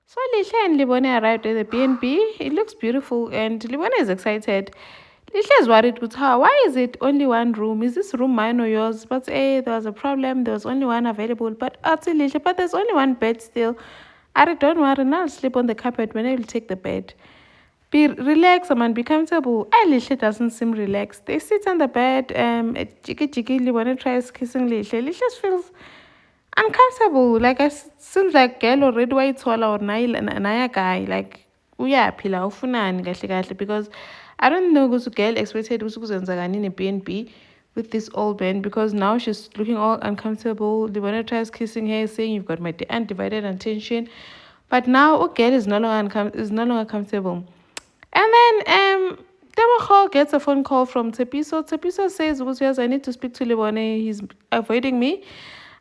So Lihle and Libone arrived at the B&B. It looks beautiful and Libone is excited. Lihle is worried with her. Why is it only one room? Is this room mine or yours? But hey, there was a problem. There was only one available. But Lihle, but there's only one bed still. Ari, don't worry. Now I'll sleep on the carpet when I will take the bed. Be relaxed, man. Be comfortable. Lihle doesn't seem relaxed. They sit on the bed. Jiggy jiggy. Libone tries kissing Lihle. Lihle feels uncomfortable. Like I seems like girl already wayithola or naya guy like uyaphila ufunani kahle kahle because I don't know ukuthi girl expected ukuthi kuzenzakani in a B&B with this old man because now she's looking all uncomfortable. The one tries kissing her, saying you've got my undivided attention, but now girl is no longer comfortable. And then Tebogo gets a phone call from Tepiso. Tepiso says, yes, I need to speak to Lebone. He's avoiding me.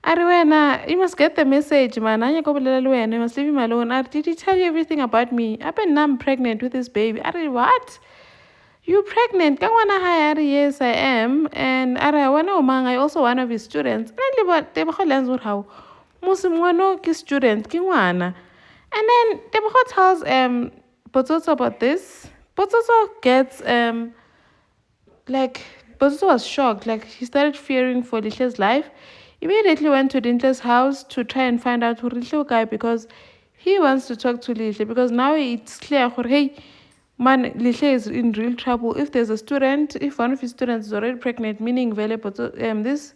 Ariwena, you must get the message, man. You must leave him alone. Did he tell you everything about me? I'm pregnant with this baby. Ari, what? You pregnant? Kangwana hi, Ari, yes, I am. And Ari, I also one of his students. And Tebogo learns what how. Musimwano ki student, kingwana. And then Tebogo tells Botsotso about this. Botsotso gets like Botsotso was shocked. Like he started fearing for Lihle's life. Immediately went to Lihle's house to try and find out who Lihle guy because he wants to talk to Lihle because now it's clear hey man Lihle is in real trouble. If there's a student, if one of his students is already pregnant, meaning this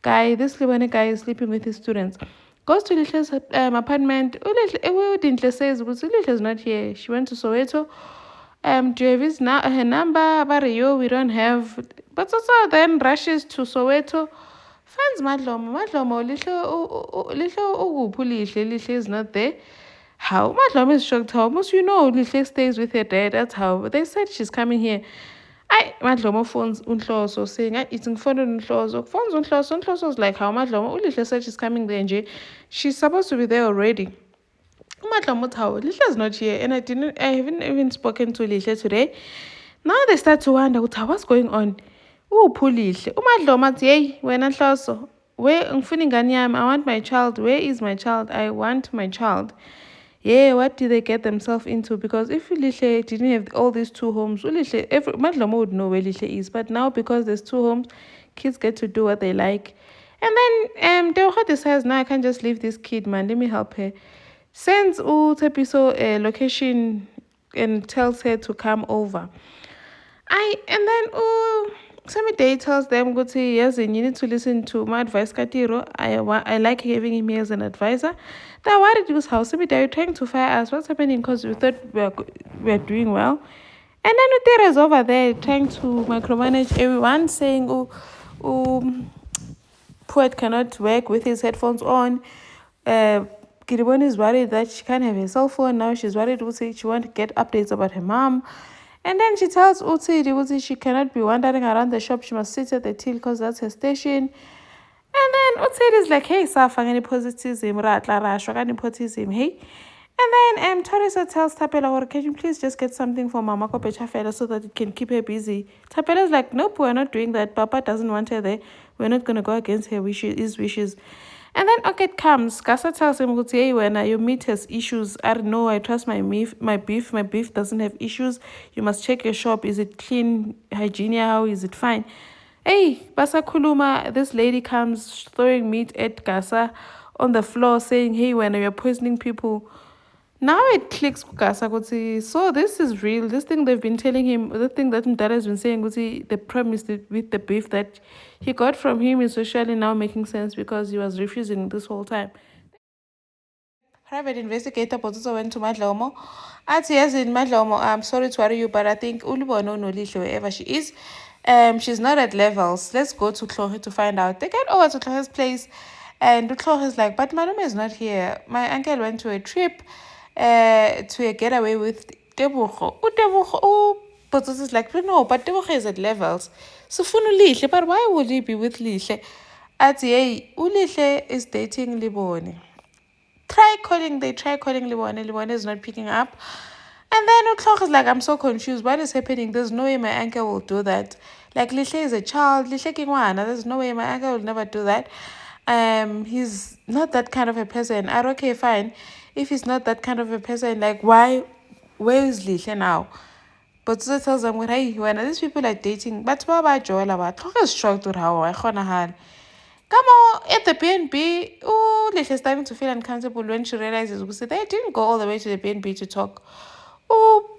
guy, this Libani guy is sleeping with his students. Goes to Lihle's apartment. Lihle says Lihle is not here. She went to Soweto. Do you have her number? Bariyo, we don't have. But also then rushes to Soweto. Finds Madlomo. Madlomo, Lihle Lihle is not there. How? Madlomo is shocked. How? Most Lihle stays with her dad. That's how. They said she's coming here. Madlomo phones Unhloso saying, it's in phone Unhloso. Phones Unhloso. Unhloso was like, how Madlomo? Lihle said she's coming there, and she's supposed to be there already. Lihle is not here, and I haven't even spoken to Lihle today. Now they start to wonder what's going on. Lihle. Umadlomo athi, hey, wena Nhloso, where ngifuna ingane yami, I want my child. Where is my child? I want my child. Yeah, what did they get themselves into? Because if Lihle didn't have all these two homes, Madlomo would know where Lihle is. But now because there's two homes, kids get to do what they like. And then Tebogo decides, now I can't just leave this kid, man. Let me help her. Sends Tepiso a location and tells her to come over. And then Sami Day tells them, go to yes, and you need to listen to my advice, Katiro. I like having him here as an advisor. That what it was how Sami Day trying to fire us. What's happening? Because we thought we are doing well. And then Utera is over there trying to micromanage everyone, saying, Poet cannot work with his headphones on. Kiriboni is worried that she can't have her cell phone. Now she's worried Uti she won't get updates about her mom. And then she tells Uti she cannot be wandering around the shop. She must sit at the till because that's her station. And then Uti is like, hey, Safang, nepotism, nepotism, hey. And then Teresa tells Tapela, can you please just get something for Mama Kopechafela so that it can keep her busy? Tapela's like, nope, we're not doing that. Papa doesn't want her there. We're not going to go against her his wishes. And then Oket comes. Gasa tells him, hey, when your meat has issues, I don't know, I trust my beef. My beef doesn't have issues. You must check your shop. Is it clean? Hygiene? How is it fine? Hey, Basa Kuluma, this lady comes throwing meat at Gasa on the floor saying, hey, when you're poisoning people. Now it clicks Kukasa Kuti. So this is real. This thing they've been telling him, the thing that Mdara has been saying, Kuti, the premise with the beef that he got from him is socially now making sense because he was refusing this whole time. Private investigator Botsotso went to Madlomo. Yes, in Madlomo, I'm sorry to worry you, but I think Ulibono no Lisho, wherever she is, she's not at levels. Let's go to Klohe to find out. They get over to Klohe's place, and Klohe is like, but Malume is not here. My uncle went to a trip to a getaway with Tebogo. Botsotso is like, no, but Tebogo is at levels. So Funu Lihle, but why would he be with Lihle? Hey, Ulihle is dating Libone. They try calling Libone. Libone is not picking up. And then Utlok is like, I'm so confused. What is happening? There's no way my uncle will do that. Like, Lihle is a child. Lihle Kingwana. There's no way my uncle will never do that. He's not that kind of a person. Okay, fine. if he's not that kind of a person, like why, where is Lihle now? But so tells them, hey, when these people are dating, but what Joel about? Talk is shocked with how I Come on, at the BNB, oh, Lihle starting to feel uncomfortable when she realizes they didn't go all the way to the BNB to talk. Oh,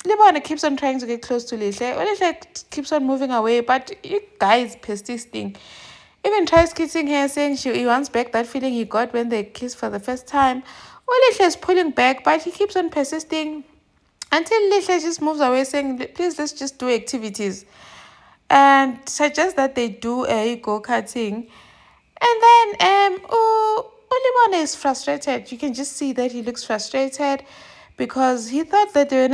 Libana keeps on trying to get close to Lihle. Lihle keeps on moving away, but you guys persisting. Even tries kissing her, saying he wants back that feeling he got when they kissed for the first time. Lihle is pulling back, but he keeps on persisting until Lihle just moves away, saying, please, let's just do activities. And suggests that they do a go-karting. And then Olibana is frustrated. You can just see that he looks frustrated because he thought that they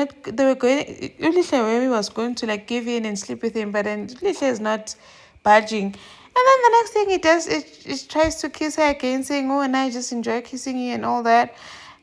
were going, Ulihle was going to like give in and sleep with him, but then Ulihle is not budging. And then the next thing he does, it tries to kiss her again, saying, oh, and I just enjoy kissing you and all that.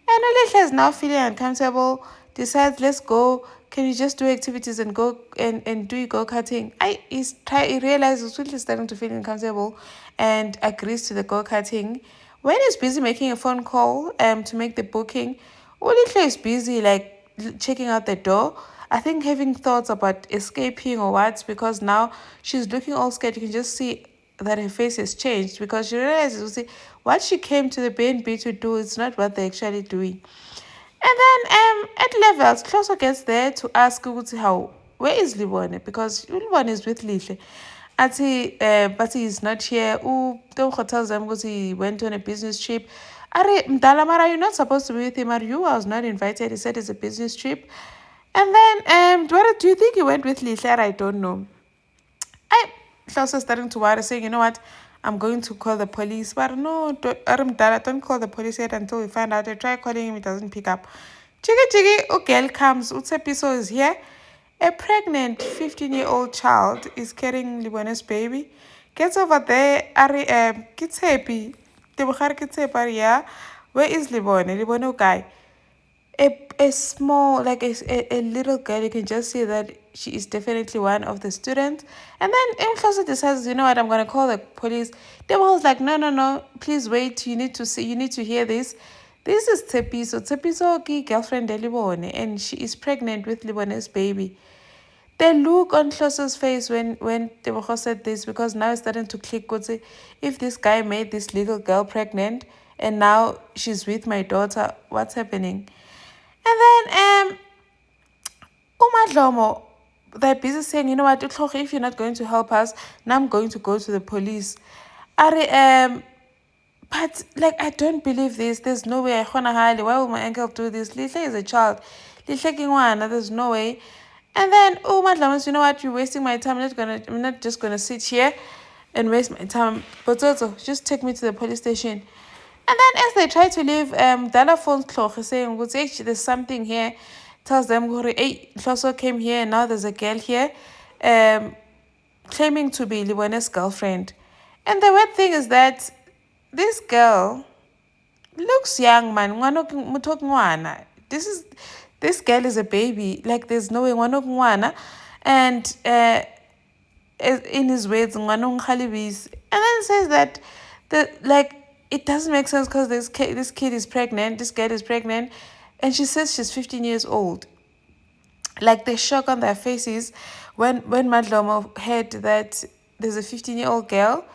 And Ulihle is now feeling uncomfortable, decides, let's go. Can you just do activities and go and do go-karting? He realizes Ulihle is starting to feel uncomfortable and agrees to the go-karting. When he's busy making a phone call to make the booking, Ulihle is busy like checking out the door. I think having thoughts about escaping or what, because now she's looking all scared. You can just see that her face has changed because she realizes what she came to the BNB to do is not what they're actually doing. And then at levels, Closer gets there to ask Ukuthi how, where is Libone? Because Libone is with Lihle. But he's not here. Teugo tells them because he went on a business trip. Are Mdala Mara, you're not supposed to be with him. Are you? I was not invited. He said it's a business trip. And then Dwara, do you think he went with Lihle? I don't know. Closer starting to worry, saying, you know what? I'm going to call the police. But no, don't call the police yet until we find out. I try calling him, he doesn't pick up. Chigi, girl comes. Utsepiso is here. A pregnant 15-year-old child is carrying Libone's baby. Gets over there. Kitsepi. Tibukhar Kitsepi, yeah. Where is Libone? Libone guy. A small, like a little girl, you can just see that she is definitely one of the students. And then Mkhosa decides, you know what, I'm going to call the police. They was like, no, please wait, you need to hear this. This is Tsepiso. Tsepiso girlfriend Libone, and she is pregnant with Libone's baby. The look on Klosa's face when Tebogo said this, because now it's starting to click, if this guy made this little girl pregnant and now she's with my daughter, what's happening? And then Umadlomo, they're busy saying, you know what, if you're not going to help us, now I'm going to go to the police. But like I don't believe this. There's no way. Why will my uncle do this? Lihle is a child. There's no way. And then Umadlomo, you know what, you're wasting my time. I'm not just gonna sit here and waste my time. But also just take me to the police station. And then as they try to leave, Dala phones Kloche saying, there's something here. Tells them, hey, Kloso came here and now there's a girl here claiming to be Libone's girlfriend. And the weird thing is that this girl looks young, man. This girl is a baby. Like, there's no way. And in his words, and then says that it doesn't make sense because this kid is pregnant, this girl is pregnant, and she says she's 15 years old. Like, the shock on their faces when Madlomo heard that there's a 15-year-old girl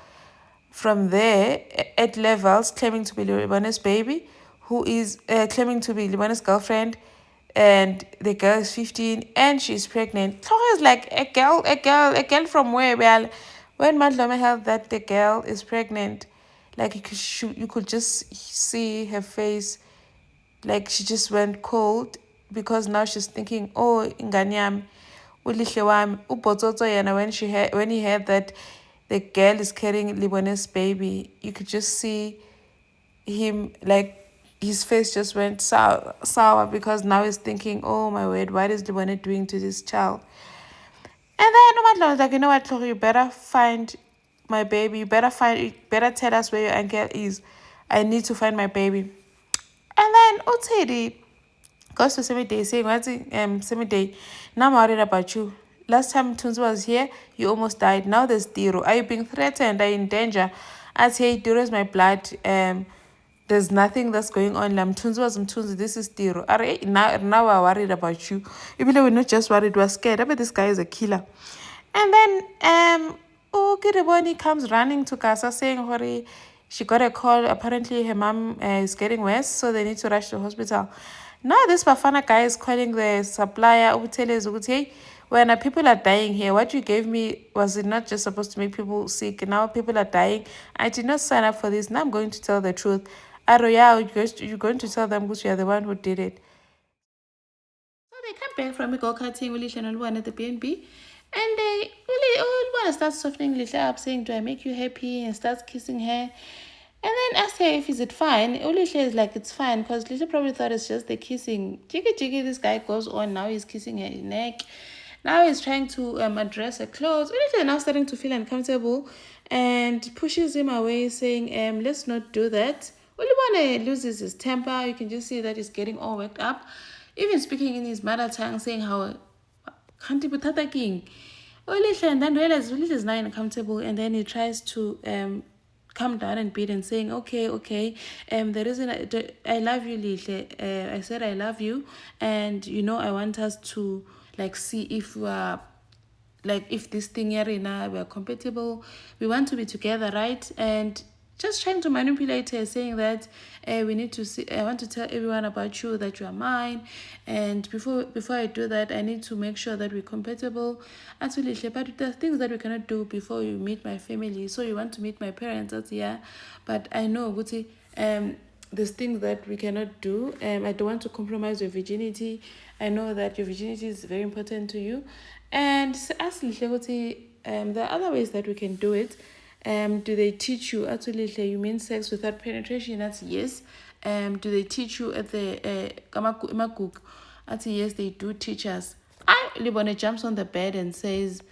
from there at levels claiming to be Libone's baby, who is claiming to be Libone's girlfriend, and the girl is 15 and she's pregnant. So it's like a girl from where? Well, when Madlomo heard that the girl is pregnant, like you could just see her face, like she just went cold, because now she's thinking, oh, ingane yami, ulihle wami, uBotsotso yena, when he heard that the girl is carrying Libone's baby, you could just see him, like his face just went sour, because now he's thinking, oh my word, what is Libone doing to this child? And then Umadlo was like, you know what, Tlhori, you better find my baby. You better tell us where your uncle is. I need to find my baby. And then Utedi goes to Semide saying, what's Semide, now I'm worried about you. Last time Tunzi was here, you almost died. Now there's Diro. Are you being threatened? Are you in danger? I say, Diro is my blood there's nothing that's going on. Mtunzi was Mtunzi, this is Tiro. Now we're worried about you. Even though we're not just worried, we're scared. I bet this guy is a killer. And then Kiriboni comes running to Casa saying, Hori, she got a call. Apparently her mom is getting worse, so they need to rush to the hospital. Now this Bafana guy is calling the supplier, hey, when people are dying here, what you gave me, was it not just supposed to make people sick? Now people are dying. I did not sign up for this. Now I'm going to tell the truth. Aro, yeah, you're going to tell them because you're the one who did it. So they come back from a go-karting with one at the BNB, and they really all want to start softening Lisha up, saying, do I make you happy? And starts kissing her. And then ask her if is it fine. Ulisha is like, it's fine, because Lisha probably thought it's just the kissing. Jiggy, this guy goes on. Now he's kissing her neck. Now he's trying to address her clothes. Ulisha is now starting to feel uncomfortable and pushes him away, saying, let's not do that. Ulibone loses his temper. You can just see that he's getting all worked up. Even speaking in his mother tongue, saying how can't be king. And then realizes Ulisha is now uncomfortable, and then he tries to come down and beat and saying, okay, the reason I love you, Lihle, I said I love you, and I want us to like see if we are like if this thing here we're compatible, we want to be together, right? And just trying to manipulate her, saying that we need to see, I want to tell everyone about you, that you are mine, and before I do that, I need to make sure that we're compatible. Actually, but there's things that we cannot do before you meet my family. So you want to meet my parents, that's yeah, but I know, Guti, there's things that we cannot do. I don't want to compromise your virginity. I know that your virginity is very important to you. And ask Lihle, there are other ways that we can do it. Do they teach you, actually, you mean sex without penetration? That's yes. Do they teach you at the Maguk? That's yes, they do teach us. Libone jumps on the bed and says,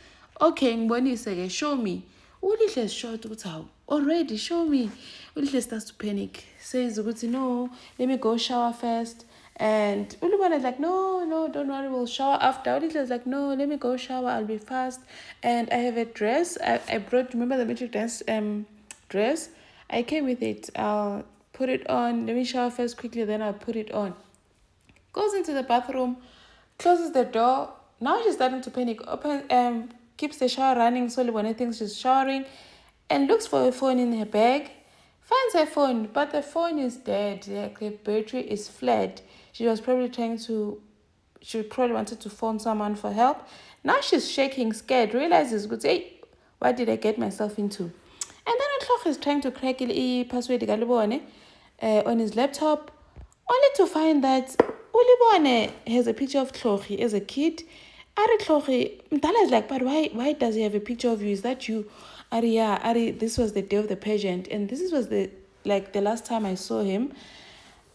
okay, Ngibonise, show me. Ulihle is short, already, show me. Ulihle starts to panic. Says, no, let me go shower first. And Ulibone is like, no, don't worry, we'll shower after. Ulihle is like, no, let me go shower, I'll be fast. And I have a dress. I brought, remember the matric dance dress? I came with it. I'll put it on. Let me shower first quickly, then I'll put it on. Goes into the bathroom, closes the door. Now she's starting to panic. Keeps the shower running. So Libone thinks she's showering, and looks for her phone in her bag. Finds her phone, but the phone is dead. Like the battery is flat. She probably wanted to phone someone for help. Now she's shaking, scared. Realizes, hey, what did I get myself into? And then Utlhoch is trying to crack the password on his laptop, only to find that Ulibone has a picture of Tlhochi as a kid. Ari Tlhochi, Mdala is like, but why does he have a picture of you? Is that you? Ari, this was the day of the pageant, and this was the last time I saw him.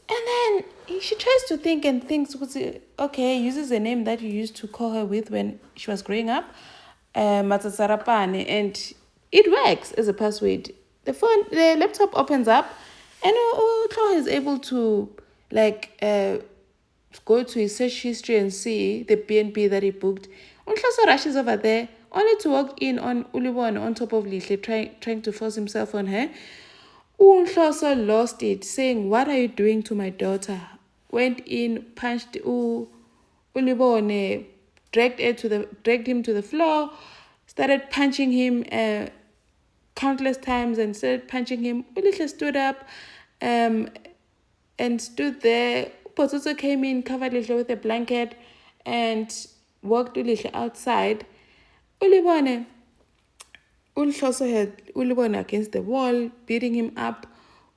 And then she tries to think and thinks, okay, uses a name that you used to call her with when she was growing up, Matsatsarapane, and it works as a password. The laptop opens up, and Tlhochi is able to go to his search history and see the BNB that he booked. Unhloso rushes over there, only to walk in on Ulibone on top of Lihle, trying to force himself on her. Unhloso lost it, saying, what are you doing to my daughter? Went in, punched Ulibone, dragged him to the floor, started punching him countless times, and started punching him. Ulihle stood up and stood there. Potsotso came in, covered Lihle with a blanket, and walked Ulihle outside. Ulibone had Ulibone against the wall, beating him up.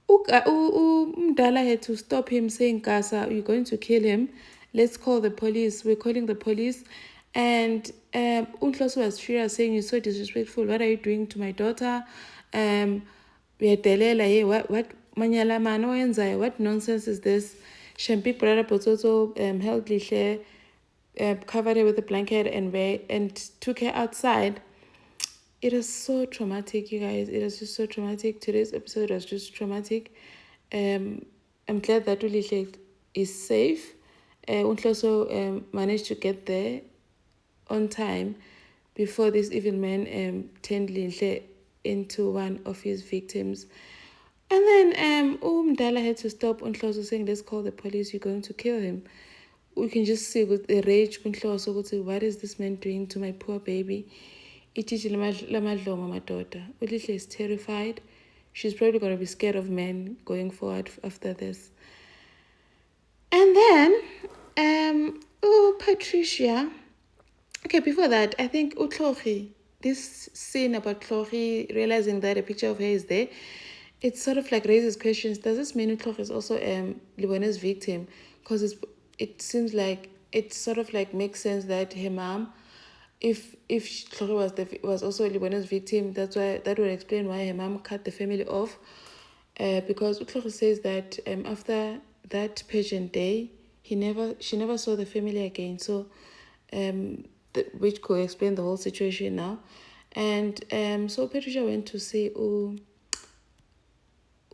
Mdala had to stop him, saying, Gasa, you're going to kill him. Let's call the police. We're calling the police. And Unhloso was furious, saying, you're so disrespectful. What are you doing to my daughter? Hey, what manyala mano enzayo? What nonsense is this? Shempik brother Potsotso held Lihle, covered her with a blanket and took her outside. It is so traumatic, you guys. It is just so traumatic. Today's episode was just traumatic. I'm glad that Ulihle is safe. Unhloso managed to get there on time before this evil man turned Lihle into one of his victims. And then Umdala had to stop Unhloso saying, let's call the police, you're going to kill him. We can just see with the rage Unhloso ukuthi, what is this man doing to my poor baby? Itishi lamadlomo madoda. Ulihle is terrified. She's probably going to be scared of men going forward after this. And then Patricia. Okay, before that, I think Utlori, this scene about Tlori realizing that a picture of her is there, it sort of like raises questions. Does this mean Utlori is also Libone's victim? Because it seems like it sort of like makes sense that her mom, if Tlori was also Libone's victim, that would explain why her mom cut the family off. Because Utlori says that after that pageant day, she never saw the family again. So which could explain the whole situation now. And so Patricia went to see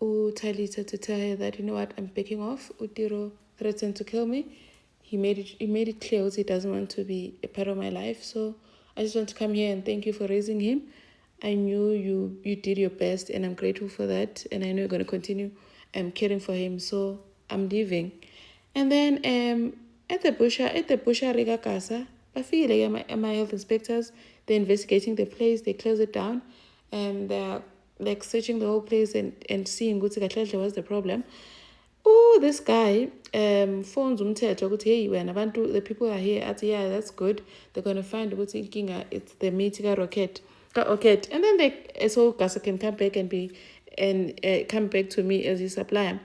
Talita to tell her that, you know what, I'm backing off. Utiro threatened to kill me. He made it clear that he doesn't want to be a part of my life. So I just want to come here and thank you for raising him. I knew you did your best, and I'm grateful for that. And I know you're going to continue caring for him. So I'm leaving. And then at the busha Riga Casa, I feel like my health inspectors, they're investigating the place, they close it down, and they're like searching the whole place and seeing what's the problem. Oh, this guy phones umthetho ukuthi hey wena abantu the people are here. Athi yeah, that's good. They're gonna find ukuthi inkinga it's the meat rocket. And then they so Gasa can come back and come back to me as his supplier.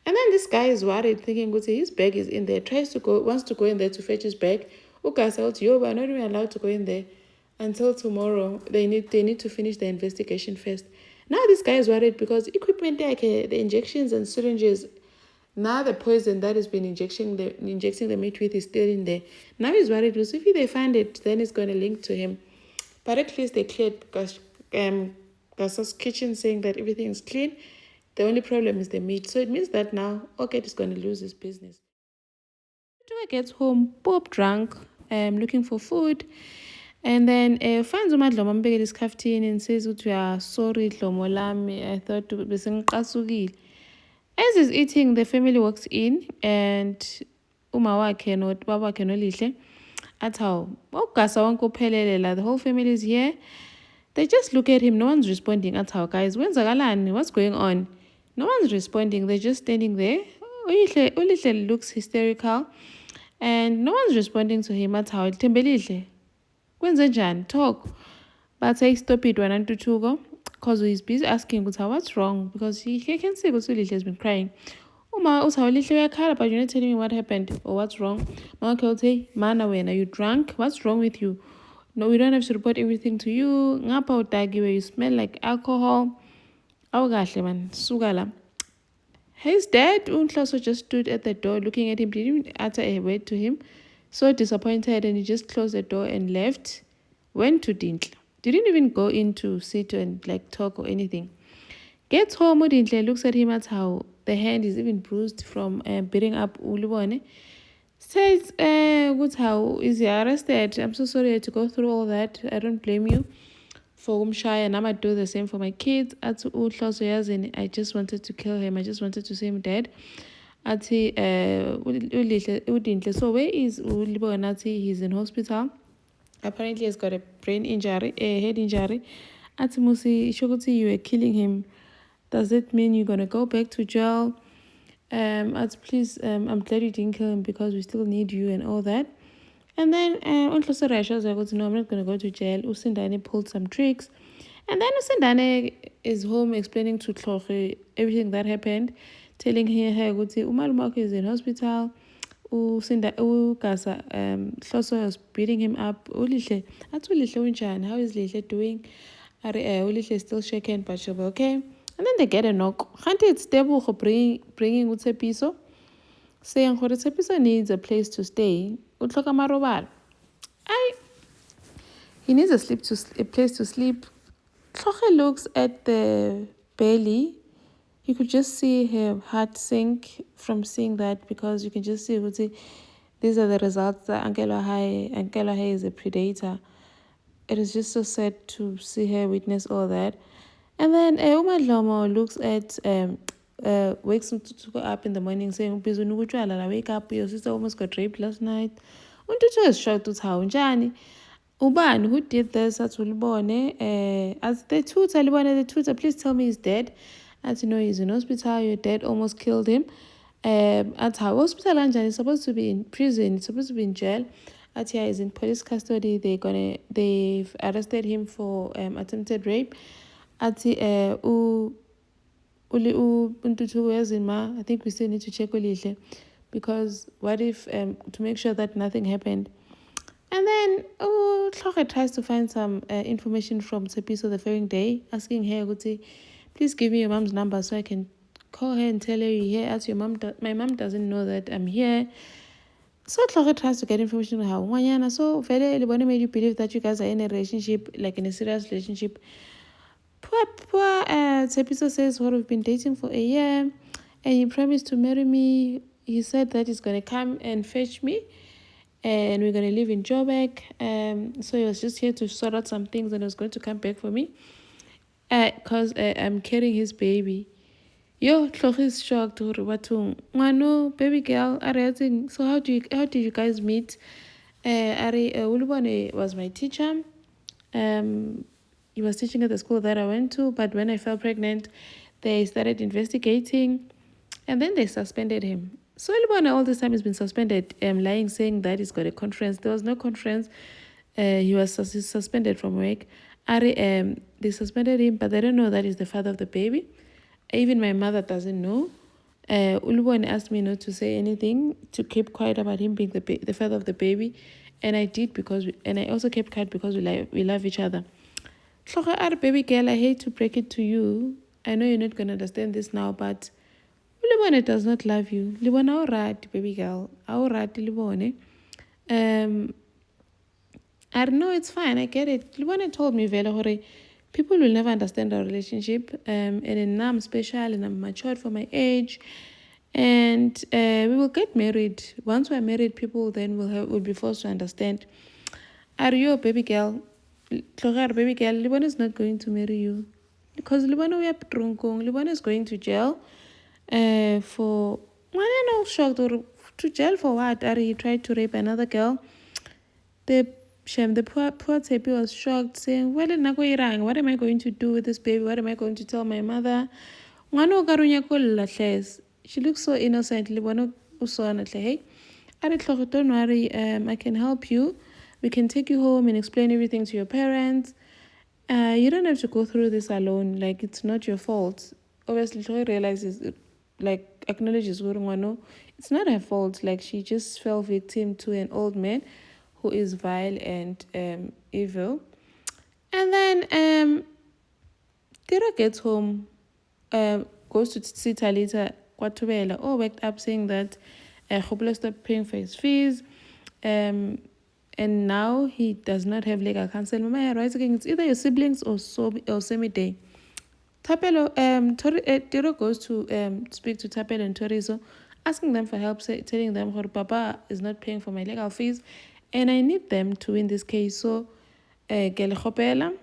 And then this guy is worried, thinking his bag is in there, wants to go in there to fetch his bag. Ugas out, yo, we're not even allowed to go in there until tomorrow. They need to finish the investigation first. Now this guy is worried because equipment like the injections and syringes, now the poison that has been injecting the meat with is still in there. Now he's worried because if they find it, then it's going to link to him. But at least they cleared Gasa's kitchen, saying that everything is clean. The only problem is the meat. So it means that now Orchid is going to lose his business. Tua gets home, Bob drunk, looking for food. And then finds uMadlomo ambekela isikhaftini and says, we are sorry, Dlomo lami. I thought besengiqasukile. As he's eating, the family walks in and uma wakhe baba wakhe noLihle athi hawu ukugasa wonke uphelele la, the whole family is here. They just look at him, no one's responding. Athi hawu guys, kwenzakalani? What's going on? No one's responding. They're just standing there. Ulihle looks hysterical and no one's responding to him. Athi hawu Thembelihle, kwenzenjani? Talk. But say stop it wena Ntuthuko, because he's busy asking what's wrong, because he can see Ulihle has been crying. Uma Lihle uyakhala, but you're not telling me what happened or what's wrong. Mama will say, Mana wena, are you drunk? What's wrong with you? No, we don't have to report everything to you. Ngapha udagi where you smell like alcohol. Awukahle man, suka la. His dad, Unhloso, just stood at the door looking at him, didn't even utter a word to him. So disappointed, and he just closed the door and left. Went to Dintle. Didn't even go in to sit and like talk or anything. Gets home, Dintle looks at him at how the hand is even bruised from beating up Ulibone. Says, how is he arrested? I'm so sorry I had to go through all that. I don't blame you for Umshaya, and I might do the same for my kids. I just wanted to kill him. I just wanted to see him dead. Ati Udintle. So where is Ulibone? He's in hospital. Apparently he's got a brain injury, a head injury. Ati Musi Shoguti, you were killing him. Does it mean you're gonna go back to jail? Please, I'm glad you didn't kill him because we still need you and all that. And then Unhloso Rasha said, no, I'm not going to go to jail. Usindane pulled some tricks. And then Usindane is home explaining to Tlori everything that happened, telling her, Umalumakho is in hospital. Gasa, Hloso was beating him up. Ulihle, how is Lihle doing? Ulihle is still shaken, but she'll be okay. And then they get a knock. Khanti it's stable bringing Utepiso, saying Utepiso needs a place to stay. Utloka marobal. He needs a place to sleep. Tloche looks at the belly. You could just see her heart sink from seeing that, because you can just see these are the results that Ankelo Hai is a predator. It is just so sad to see her witness all that. And then uMadlomo looks at wakes Untutuko up in the morning saying, wake up, your sister almost got raped last night. Untutuko is shocked to how Njani. Ubani, who did this? As the tutor, please tell me he's dead. As you know, he's in hospital, your dad almost killed him. At how hospital Anjan is supposed to be in prison, he's supposed to be in jail. At here is in police custody. They've arrested him for attempted rape. At I think we still need to check Ulihle, because what if to make sure that nothing happened. And then Tlhoge tries to find some information from Tsepiso the following day, asking her, please give me your mom's number so I can call her and tell her you're here, as your mom my mom doesn't know that I'm here. So Tlhoge tries to get information on how Wanyana. So Vele Libone made you believe that you guys are in a relationship, like in a serious relationship. Poor Tsepiso says, we've been dating for a year and he promised to marry me. He said that he's going to come and fetch me and we're going to live in Joburg. So he was just here to sort out some things and he was going to come back for me because I'm carrying his baby. Yo, Tlhoge is shocked. Ngwano, baby girl, so how did you guys meet? Ulubone was my teacher. He was teaching at the school that I went to, but when I fell pregnant, they started investigating and then they suspended him. So Ulubone all this time has been suspended, lying, saying that he's got a conference. There was no conference. He was suspended from work. They suspended him, but they don't know that he's the father of the baby. Even my mother doesn't know. Ulubone asked me not to say anything, to keep quiet about him being the father of the baby, and I did and I also kept quiet because we love each other. Tlhoge, baby girl, I hate to break it to you. I know you're not gonna understand this now, but Libone does not love you. Libone alright, baby girl. Alright, Libone. I don't know, it's fine, I get it. Libone told me Vele people will never understand our relationship. And now I'm special and I'm matured for my age. And we will get married. Once we're married, people then will be forced to understand. Are you a baby girl? Tlhoge, baby girl, Libone is not going to marry you. Because Libone we are trunkong. Libone is going to jail for... I don't know, shocked. Or to jail for what? He tried to rape another girl. The poor Tsepi was shocked, saying, what am I going to do with this baby? What am I going to tell my mother? She looks so innocent. Hey, don't worry, I can help you. We can take you home and explain everything to your parents. You don't have to go through this alone. Like, it's not your fault. Obviously, she realizes, like, acknowledges it's not her fault. Like, she just fell victim to an old man who is vile and evil. And then Tiro gets home, goes to see Talita Kwatubela, all waked up saying that Khopolo stopped paying for his fees. And now he does not have legal counsel. Mama writes again, it's either your siblings or Semi-Day. Tapelo, Tiro goes to speak to Tapelo and Torizo, asking them for help, telling them her Papa is not paying for my legal fees and I need them to win this case. So, Gelechopela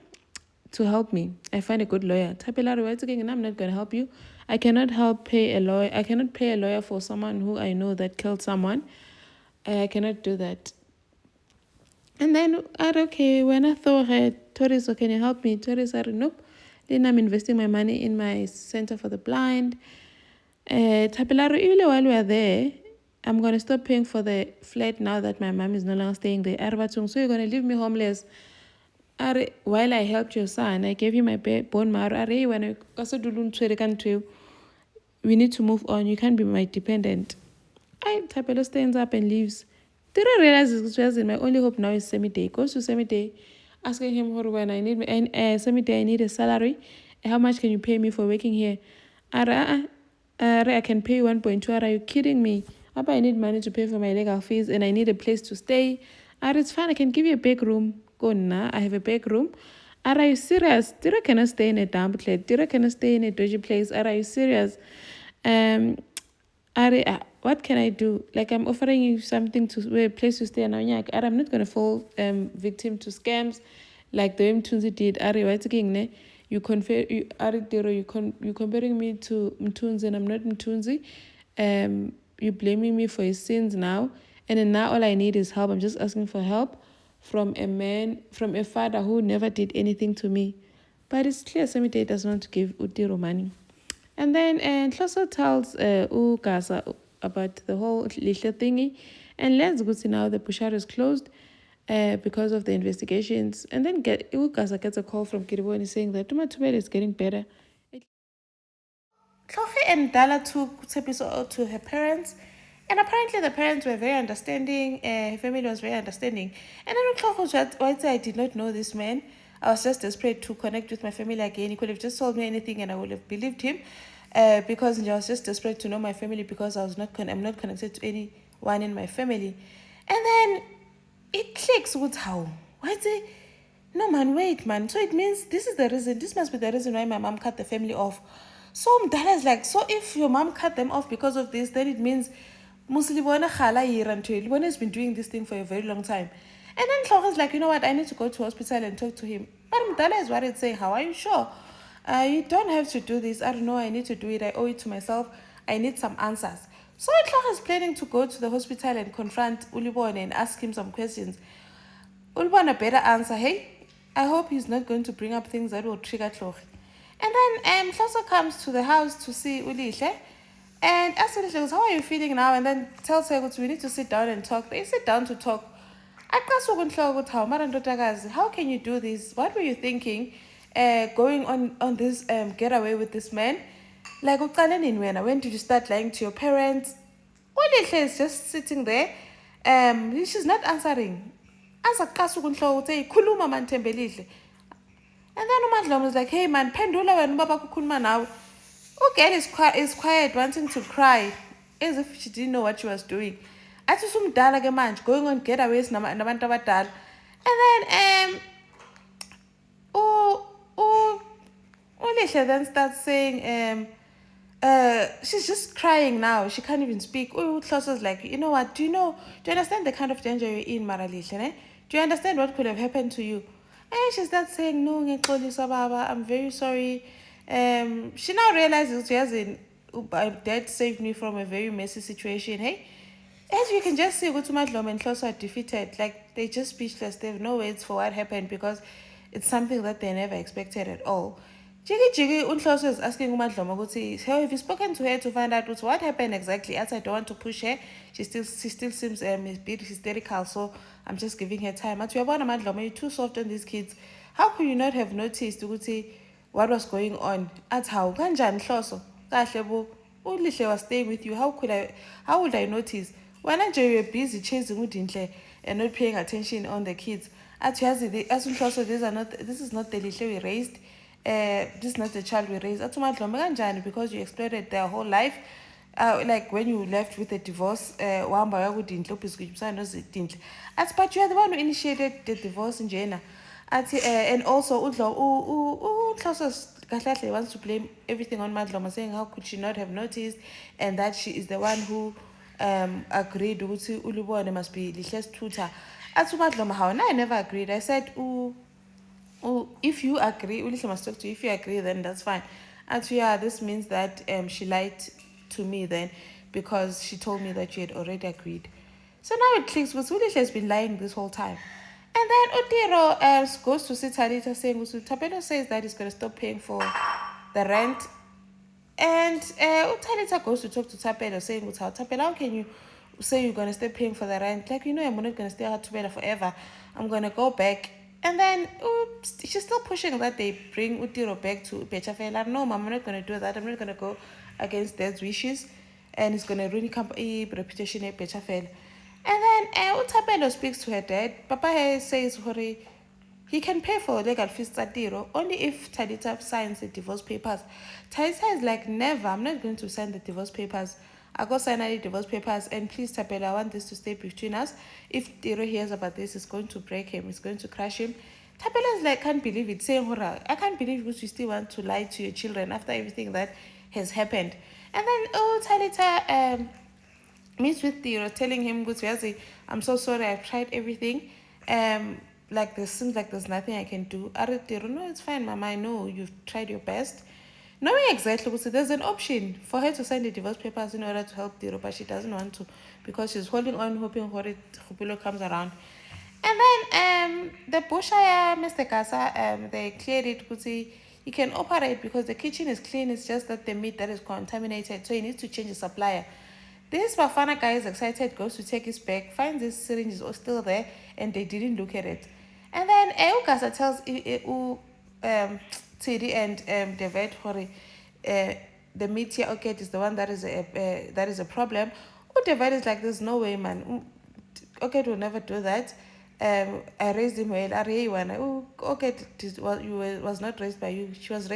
to help me. I find a good lawyer. Tapela writes again, and I'm not going to help you. I cannot pay a lawyer. I cannot pay a lawyer for someone who I know that killed someone. I cannot do that. And then, okay, when I thought, Torizo, can you help me? Torizo said, nope. Then I'm investing my money in my Center for the Blind. Tapelaro, even while we are there, I'm going to stop paying for the flat now that my mom is no longer staying there. So you're going to leave me homeless. While I helped your son, I gave you my bone marrow. We need to move on. You can't be my dependent. Tapelo stands up and leaves. Tira realizes my only hope now is Semi-Day. Goes to Semi-Day, asking him when I need Semi-Day, I need a salary. How much can you pay me for working here? I can pay you 1.2. Are you kidding me? I need money to pay for my legal fees and I need a place to stay. It's fine, I can give you a big room. Go now, I have a big room. Are you serious? Tira cannot stay in a dump place. Tira cannot stay in a dodgy place. Are you serious? What can I do? Like, I'm offering you something a place to stay and I'm not going to fall victim to scams like the way Mtunzi did. you confer you Aritiro, you comparing me to Mtunzi and I'm not Mtunzi. You blaming me for his sins now, and then now all I need is help. I'm just asking for help from a man, from a father who never did anything to me. But it's clear Semite doesn't want to give Utiro money. And then Hloso tells Ugasa about the whole Lihle thingy, and let's go see now the Bushara is closed because of the investigations. And then Ugasa gets a call from Kiriboni saying that Tumatubele is getting better. Tlofi and Dala took Tsepiso to her parents, and apparently the parents were very understanding, her family was very understanding. And then Tlofi was why I did not know this man. I was just desperate to connect with my family again. He could have just told me anything and I would have believed him. Because I was just desperate to know my family because I'm not connected to anyone in my family. And then it clicks with how. Why is it? No man, wait man. So it means this must be the reason why my mom cut the family off. So Mdala is like, so if your mom cut them off because of this, then it means Muslibona Khala Yirantu. Libona has been doing this thing for a very long time. And then Tlhogo is like, you know what, I need to go to hospital and talk to him. But Mdala is worried, saying, how are you sure? You don't have to do this. I don't know, I need to do it. I owe it to myself. I need some answers. So Tlhogo is planning to go to the hospital and confront Ulibone and ask him some questions. Ulibone better answer, hey? I hope he's not going to bring up things that will trigger Tlhogo. And then Hloso comes to the house to see Ulihle. And asks Ulihle, goes, how are you feeling now? And then tells her, we need to sit down and talk. They sit down to talk. How can you do this? What were you thinking going on this getaway with this man? Like, when did you start lying to your parents? Ulihle is just sitting there. She's not answering. And then Umadlom was like, hey man, pendula when baba kukunma now. Girl is quiet, wanting to cry, as if she didn't know what she was doing. Athi sumdala ke manje, going on getaways nabantu abadala. And then Ulihle then starts saying, she's just crying now. She can't even speak. Hloso's like, you know what? Do you understand the kind of danger you're in, Maralihle? Do you understand what could have happened to you? And she starts saying, no, Baba, I'm very sorry. She now realizes my dad saved me from a very messy situation, hey? As you can just see, Gutumadlom and Hloso are defeated. Like, they're just speechless. They have no words for what happened because it's something that they never expected at all. Jiggy Hloso is asking Umadlom, have you spoken to her to find out what happened exactly? As I don't want to push her, she still seems a bit hysterical, so I'm just giving her time. You're too soft on these kids. How could you not have noticed what was going on? At how Ganjan Hloso, Ulihle was staying with you. How would I notice? When you were busy chasing Udinhle and not paying attention on the kids. This is not the Lihle we raised. This is not the child we raised. Because you exploited their whole life. Like when you left with a divorce, but you are the one who initiated the divorce in Jena. And also Kahlahle wants to blame everything on Madloma, saying how could she not have noticed, and that she is the one who agreed ukuthi Ulibone must be Lihle's tutor. Madloma, how? I never agreed. I said, if you agree, Ulihle must talk to you. If you agree, then that's fine. Yeah, this means that she lied to me then because she told me that you had already agreed. So now it clicks, but Ulihle has been lying this whole time. And then Utiro goes to see Talita saying, Tapelo says that he's going to stop paying for the rent. And Talita goes to talk to Tapelo saying, Tapelo, how can you say you're going to stop paying for the rent? Like, I'm not going to stay at Tapelo forever. I'm going to go back. And then she's still pushing that they bring Utiro back to Bechafela. No, Mom, I'm not going to do that. I'm not going to go against Dad's wishes. And it's going to ruin company reputation at Bechafela. And then Utapelo speaks to her dad. Papa says he can pay for legal fees Tiro only if Talita signs the divorce papers. Talita is like, never, I'm not going to sign the divorce papers. I'll go sign the divorce papers, and please Tapelo, I want this to stay between us. If Tiro hears about this, it's going to break him, it's going to crush him. Tapelo is like, can't believe it, saying, I can't believe because you still want to lie to your children after everything that has happened. And then Talita meets with Tiro, telling him, I'm so sorry, I've tried everything. like this seems like there's nothing I can do. Aritiro, no, it's fine, Mama. I know you've tried your best. Knowing exactly what there's an option for her to sign the divorce papers in order to help Tiro, but she doesn't want to because she's holding on, hoping for it Khupilo comes around. And then the Bushaya, Mr. Kasa, they cleared it because he can operate because the kitchen is clean, it's just that the meat that is contaminated, so he needs to change the supplier. This Bafana guy is excited, goes to take his bag, finds this syringe is still there, and they didn't look at it. And then Eukasa tells Tiri and the vet Hori, the meat here, okay, it is the one that is a problem. The vet is like, there's no way, man. Okay, will never do that. I raised him well. Okay, was not raised by you. He was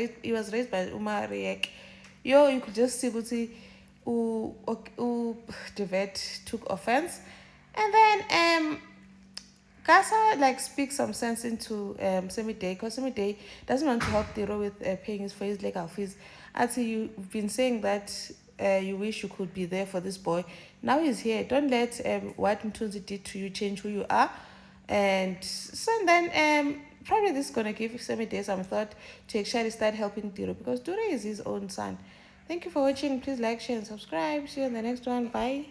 raised by Umar Riek. You could just see the vet took offense. And then Kasa like speaks some sense into Semi-Day because Semi-Day doesn't want to help Tiro with paying his for his legal fees. Actually, you've been saying that you wish you could be there for this boy. Now he's here. Don't let what Mtunzi did to you change who you are. And so then probably this is gonna give Semi-Day some thought to actually start helping Tiro because Dure is his own son. Thank you for watching. Please like, share, and subscribe. See you in the next one. Bye.